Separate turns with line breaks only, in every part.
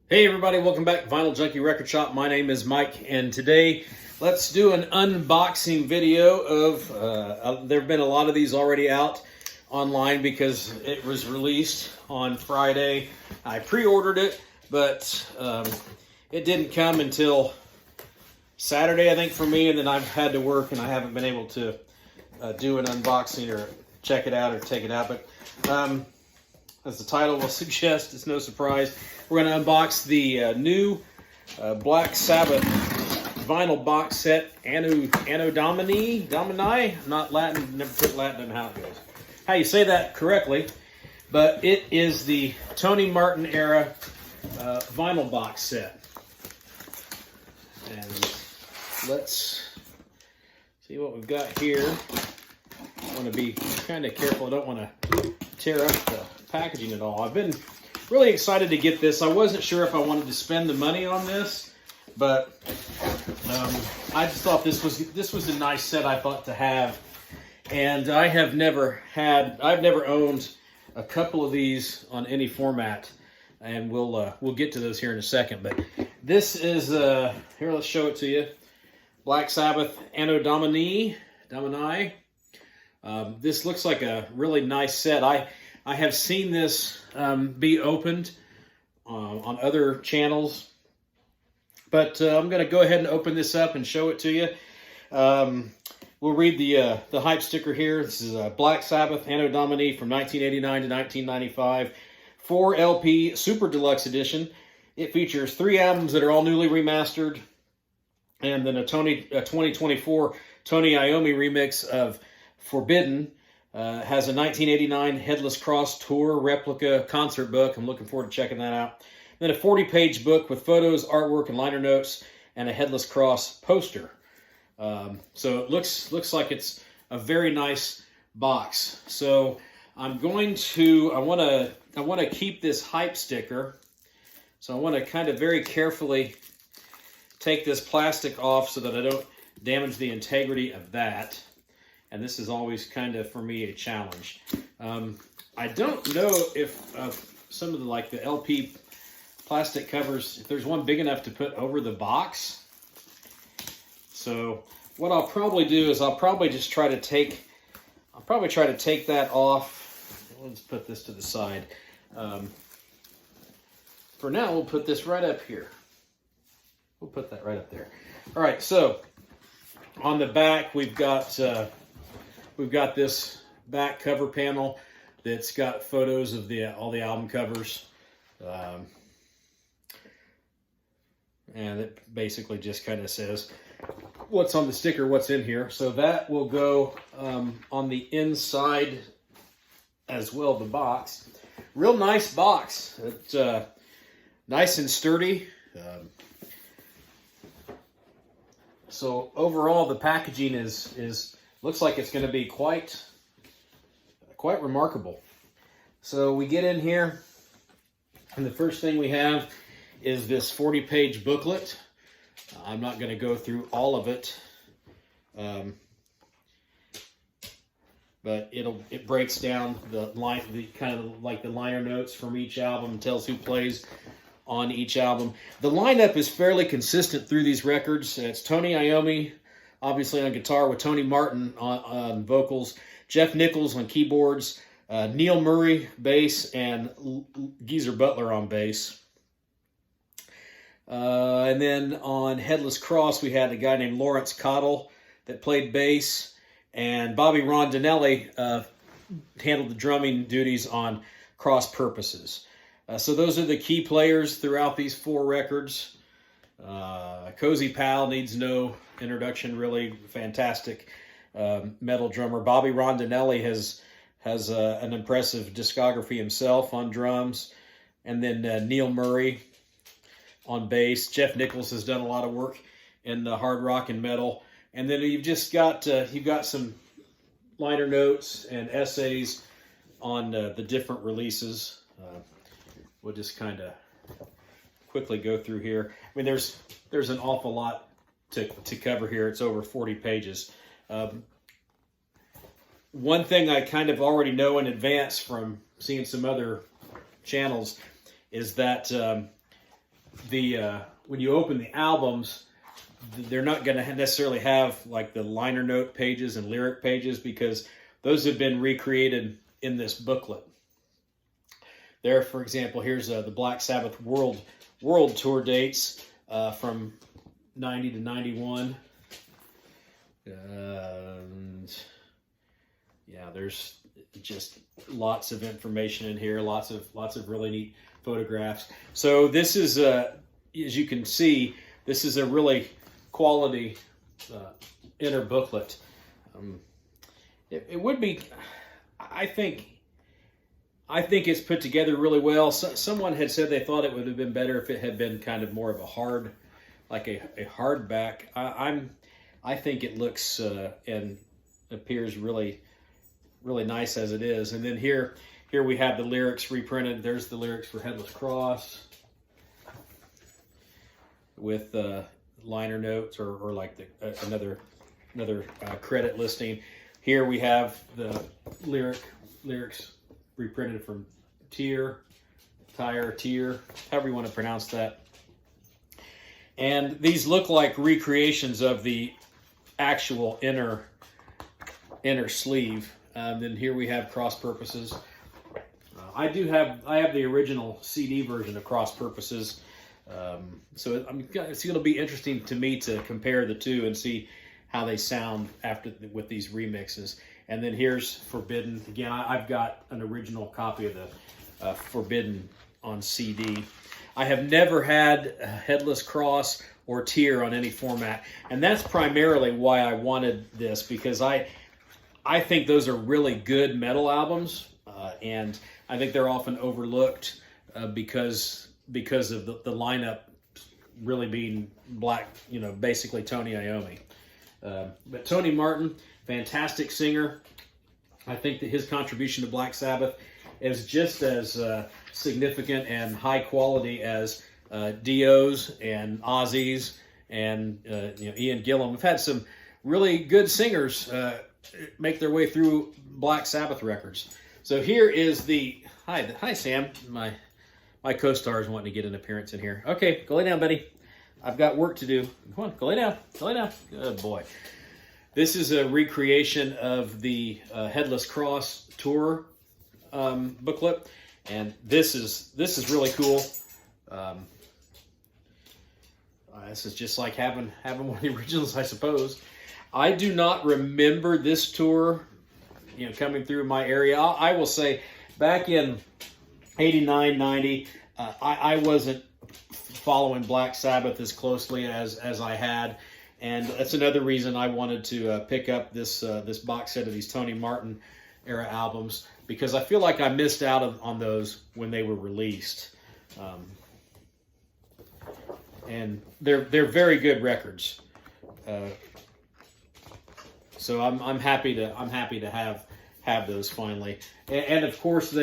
Hey everybody, welcome back to Vinyl Junkie Record Shop. My name is Mike, and today let's do an unboxing video of, there have been a lot of these already out online because it was released on Friday. I pre-ordered it, but it didn't come until Saturday, I think, for me, and then I've had to work and I haven't been able to do an unboxing or check it out or take it out, but as the title will suggest, it's no surprise. We're going to unbox the new Black Sabbath vinyl box set, Anno Domini, not Latin, never put Latin in how it goes. How you say that correctly, but it is the Tony Martin era vinyl box set. And let's see what we've got here. I want to be kind of careful. I don't want to tear up the packaging at all. I've been really excited to get this. I wasn't sure if I wanted to spend the money on this, but I just thought this was a nice set I thought to have. And I've never owned a couple of these on any format, and we'll get to those here in a second. But this is here. Let's show it to you. Black Sabbath Anno Domini. This looks like a really nice set. I have seen this be opened on other channels, but I'm going to go ahead and open this up and show it to you. We'll read the hype sticker here. This is Black Sabbath Anno Domini from 1989 to 1995, 4 LP Super Deluxe Edition. It features 3 albums that are all newly remastered, and then a 2024 Tony Iommi remix of Forbidden. Has a 1989 Headless Cross Tour replica concert book. I'm looking forward to checking that out. Then a 40-page book with photos, artwork, and liner notes, and a Headless Cross poster. So it looks like it's a very nice box. So I'm going to I want to keep this hype sticker. So I want to kind of very carefully take this plastic off so that I don't damage the integrity of that. And this is always kind of, for me, a challenge. I don't know if some of the LP plastic covers, if there's one big enough to put over the box. So what I'll probably do is I'll probably try to take that off. Let's put this to the side. For now, we'll put this right up here. We'll put that right up there. All right, so on the back, we've got this back cover panel that's got photos of all the album covers. And it basically just kind of says what's on the sticker, what's in here. So that will go on the inside as well, the box. Real nice box. It's nice and sturdy. So overall, the packaging looks like it's going to be quite remarkable. So we get in here, and the first thing we have is this 40-page booklet. I'm not going to go through all of it, but it breaks down the kind of like the liner notes from each album and tells who plays on each album. The lineup is fairly consistent through these records. It's Tony Iommi, obviously on guitar, with Tony Martin on vocals, Jeff Nichols on keyboards, Neil Murray bass, and Geezer Butler on bass. And then on Headless Cross, we had a guy named Lawrence Cottle that played bass, and Bobby Rondinelli handled the drumming duties on Cross Purposes. So those are the key players throughout these 4 records. Cozy Powell needs no introduction, really fantastic metal drummer. Bobby Rondinelli has an impressive discography himself on drums, and then Neil Murray on bass. Jeff Nichols has done a lot of work in the hard rock and metal, and then you've got some liner notes and essays on the different releases. We'll just kind of quickly go through here. I mean, there's an awful lot to cover here. It's over 40 pages. One thing I kind of already know in advance from seeing some other channels is that when you open the albums, they're not going to necessarily have like the liner note pages and lyric pages, because those have been recreated in this booklet. There, for example, here's the Black Sabbath World Tour dates from 90 to 91. And yeah, there's just lots of information in here, lots of really neat photographs. So this is, as you can see, this is a really quality inner booklet. It would be, I think it's put together really well. Someone had said they thought it would have been better if it had been kind of more of a hard, like a hardback. I think it looks and appears really nice as it is. And then here we have the lyrics reprinted. There's the lyrics for Headless Cross with liner notes or like another credit listing. Here we have the lyrics reprinted from Tear, however you want to pronounce that. And these look like recreations of the actual inner sleeve. Then here we have Cross Purposes. I have the original CD version of Cross Purposes. So it's going to be interesting to me to compare the two and see how they sound with these remixes. And then here's Forbidden. Again, I've got an original copy of the Forbidden on CD. I have never had Headless Cross or Tear on any format, and that's primarily why I wanted this, because I think those are really good metal albums, and I think they're often overlooked because of the lineup really being black, basically Tony Iommi. But Tony Martin, fantastic singer. I think that his contribution to Black Sabbath is just as significant and high quality as Dio's and Ozzy's and Ian Gillan. We've had some really good singers make their way through Black Sabbath records. So here is the hi Sam, my co-star is wanting to get an appearance in here. Okay, go lay down, buddy. I've got work to do. Come on, go lay down. Good boy. This is a recreation of the Headless Cross tour booklet, and this is really cool. This is just like having one of the originals, I suppose. I do not remember this tour, coming through my area. I will say, back in 89, 90, I wasn't following Black Sabbath as closely as I had, and that's another reason I wanted to pick up this box set of these Tony Martin era albums, because I feel like I missed out on those when they were released. And they're very good records. So I'm happy to have those finally. And of course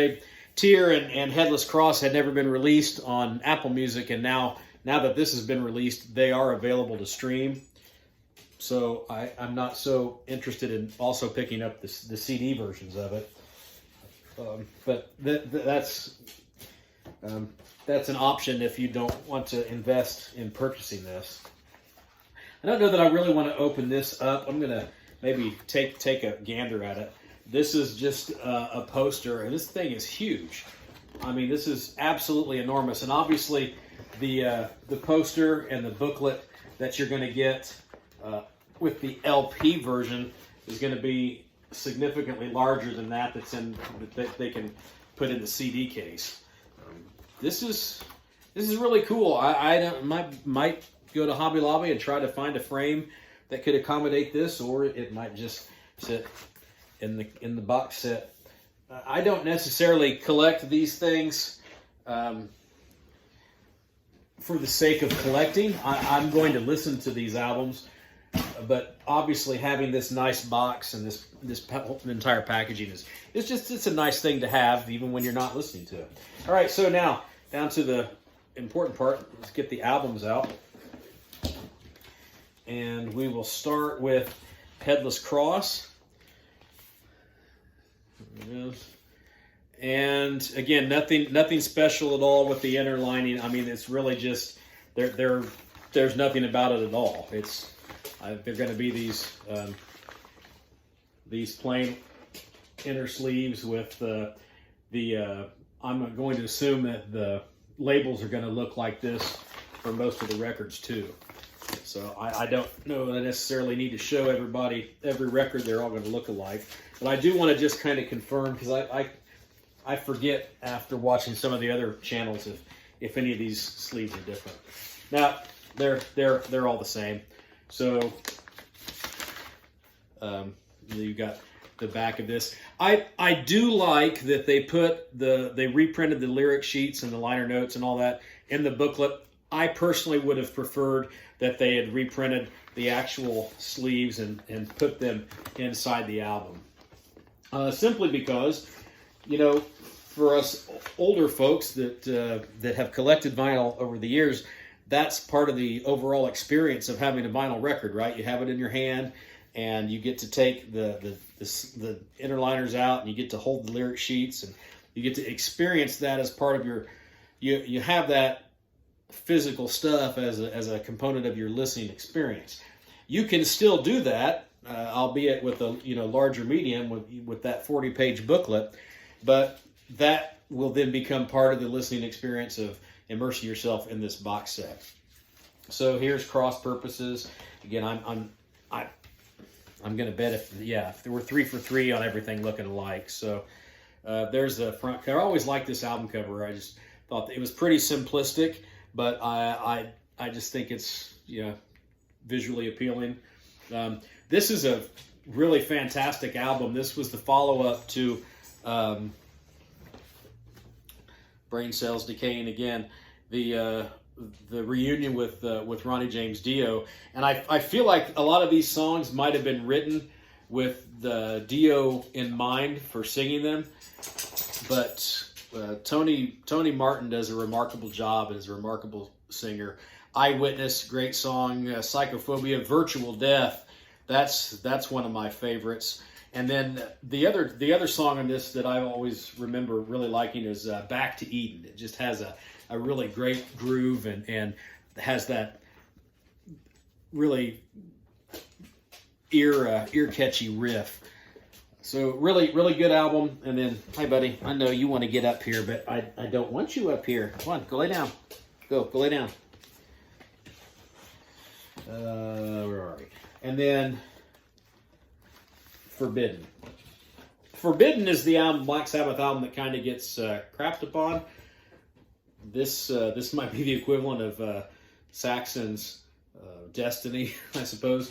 Tear and Headless Cross had never been released on Apple Music, and now that this has been released, they are available to stream. So I'm not so interested in also picking up the CD versions of it. But that's an option if you don't want to invest in purchasing this. I don't know that I really want to open this up. I'm going to maybe take a gander at it. This is just a poster, and this thing is huge. I mean, this is absolutely enormous. And obviously, the poster and the booklet that you're going to get with the LP version is going to be significantly larger than that they can put in the CD case. This is really cool. I might go to Hobby Lobby and try to find a frame that could accommodate this, or it might just sit in the box set. I don't necessarily collect these things for the sake of collecting. I'm going to listen to these albums, but obviously having this nice box and this entire packaging it's a nice thing to have, even when you're not listening to it. All right, so now down to the important part. Let's get the albums out, and we will start with Headless Cross. And again, nothing special at all with the inner lining. I mean, it's really just there's nothing about it at all. They're going to be these plain inner sleeves with I'm going to assume that the labels are going to look like this for most of the records too. So I don't know that I necessarily need to show everybody every record they're all going to look alike, but I do want to just kind of confirm, because I forget after watching some of the other channels if any of these sleeves are different. Now they're all the same. So you got the back of this. I do like that they reprinted the lyric sheets and the liner notes and all that in the booklet. I personally would have preferred that they had reprinted the actual sleeves and put them inside the album. Simply because, for us older folks that have collected vinyl over the years, that's part of the overall experience of having a vinyl record, right? You have it in your hand, and you get to take the inner liners out, and you get to hold the lyric sheets, and you get to experience that as part of your. You have that physical stuff as a component of your listening experience. You can still do that, albeit with a larger medium with that 40-page booklet, but that will then become part of the listening experience of immersing yourself in this box set. So here's cross purposes. Again, I'm going to bet if there were 3 for 3 on everything looking alike. So there's the front cover. I always liked this album cover. I just thought it was pretty simplistic, but I just think it's visually appealing. This is a really fantastic album. This was the follow-up to Brain Cells Decaying Again, the reunion with Ronnie James Dio, and I feel like a lot of these songs might have been written with the Dio in mind for singing them, but Tony Martin does a remarkable job and is a remarkable singer. Eyewitness, great song. Psychophobia, Virtual Death, that's one of my favorites. And then the other song on this that I always remember really liking is Back to Eden. It just has a really great groove and has that really ear catchy riff. So really good album. And then, hi buddy, I know you want to get up here, but I don't want you up here. Come on, go lay down. Go lay down. Where are we? And then Forbidden. Forbidden is the album, Black Sabbath album, that kind of gets crapped upon. This might be the equivalent of Saxon's Destiny, I suppose.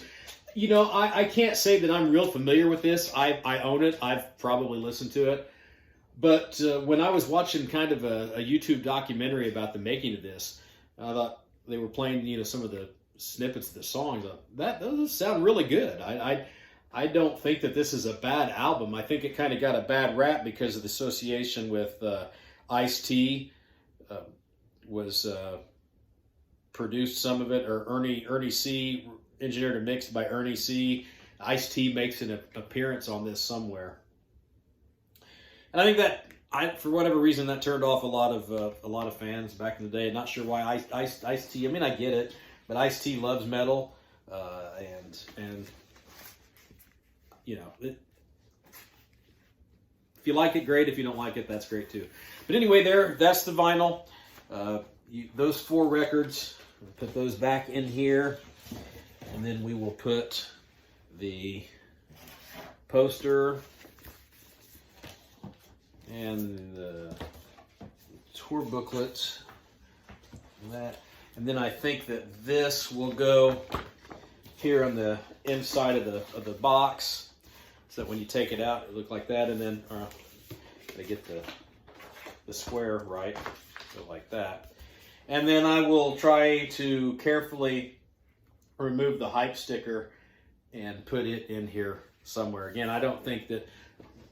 I can't say that I'm real familiar with this. I own it. I've probably listened to it. But when I was watching kind of a YouTube documentary about the making of this, I thought they were playing, some of the snippets of the songs. That doesn't sound really good. I don't think that this is a bad album. I think it kind of got a bad rap because of the association with Ice-T. Was produced some of it, or Ernie C. engineered and mixed by Ernie C. Ice-T makes an appearance on this somewhere, and I think that for whatever reason that turned off a lot of fans back in the day. Not sure why Ice-T. I mean, I get it, but Ice-T loves metal, and if you like it, great. If you don't like it, that's great too. But anyway, that's the vinyl. Those 4 records, we'll put those back in here, and then we will put the poster and the tour booklet, and then I think that this will go here on the inside of the box, so that when you take it out, it looks like that, and then gotta get the square right, so like that. And then I will try to carefully remove the hype sticker and put it in here somewhere. Again, I don't think that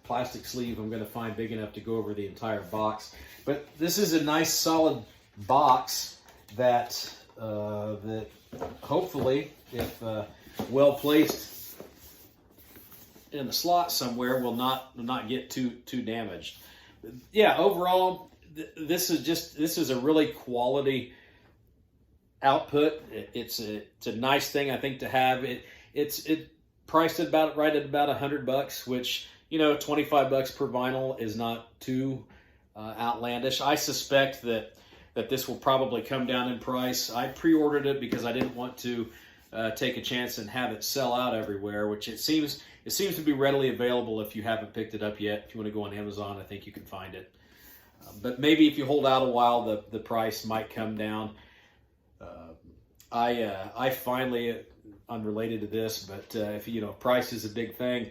plastic sleeve I'm going to find big enough to go over the entire box. But this is a nice solid box that hopefully, if well placed in the slot somewhere, will not get too damaged. Yeah, overall, this is a really quality output. It's a nice thing, I think, to have. It's priced at about right at about $100, which, you know, $25 per vinyl is not too outlandish. I suspect that this will probably come down in price. I pre-ordered it because I didn't want to take a chance and have it sell out everywhere, which it seems to be readily available if you haven't picked it up yet. If you want to go on Amazon, I think you can find it. But maybe if you hold out a while, the price might come down. I finally, unrelated to this, but if you know, price is a big thing.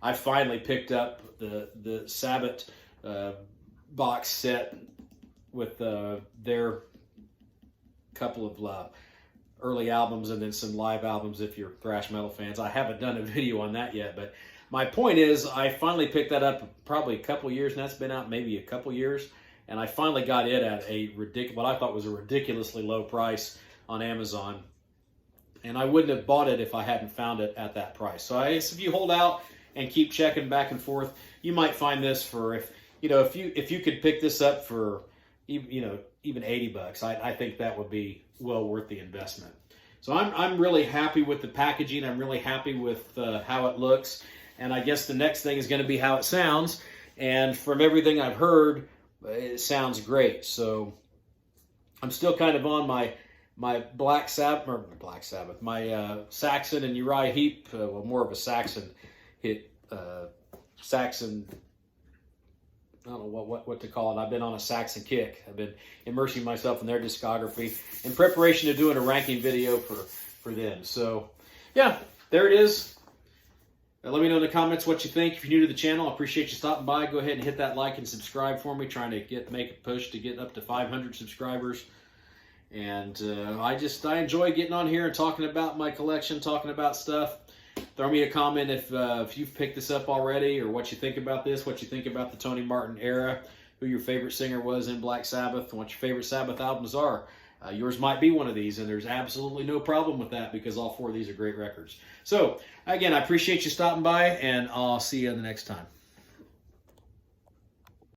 I finally picked up the Sabbath box set with their couple of early albums and then some live albums if you're thrash metal fans. I haven't done a video on that yet, but my point is I finally picked that up probably a couple years, and that's been out maybe a couple years, and I finally got it at a what I thought was a ridiculously low price on Amazon, and I wouldn't have bought it if I hadn't found it at that price. So I guess if you hold out and keep checking back and forth, you might find this for, if you could pick this up for even $80, I think that would be well worth the investment. So I'm really happy with the packaging. I'm really happy with how it looks, and I guess the next thing is going to be how it sounds. And from everything I've heard, it sounds great. So I'm still kind of on my Black Sabbath, my Saxon and Uriah Heep, well, more of a Saxon hit, Saxon. I don't know what to call it. I've been on a Saxon kick. I've been immersing myself in their discography in preparation to doing a ranking video for them. So, yeah, there it is. Let me know in the comments what you think. If you're new to the channel, I appreciate you stopping by. Go ahead and hit that like and subscribe for me. Trying to make a push to get up to 500 subscribers. And I enjoy getting on here and talking about my collection, talking about stuff. Throw me a comment if you've picked this up already, or what you think about this, what you think about the Tony Martin era, who your favorite singer was in Black Sabbath, and what your favorite Sabbath albums are. Yours might be one of these, and there's absolutely no problem with that because all four of these are great records. So, again, I appreciate you stopping by, and I'll see you the next time.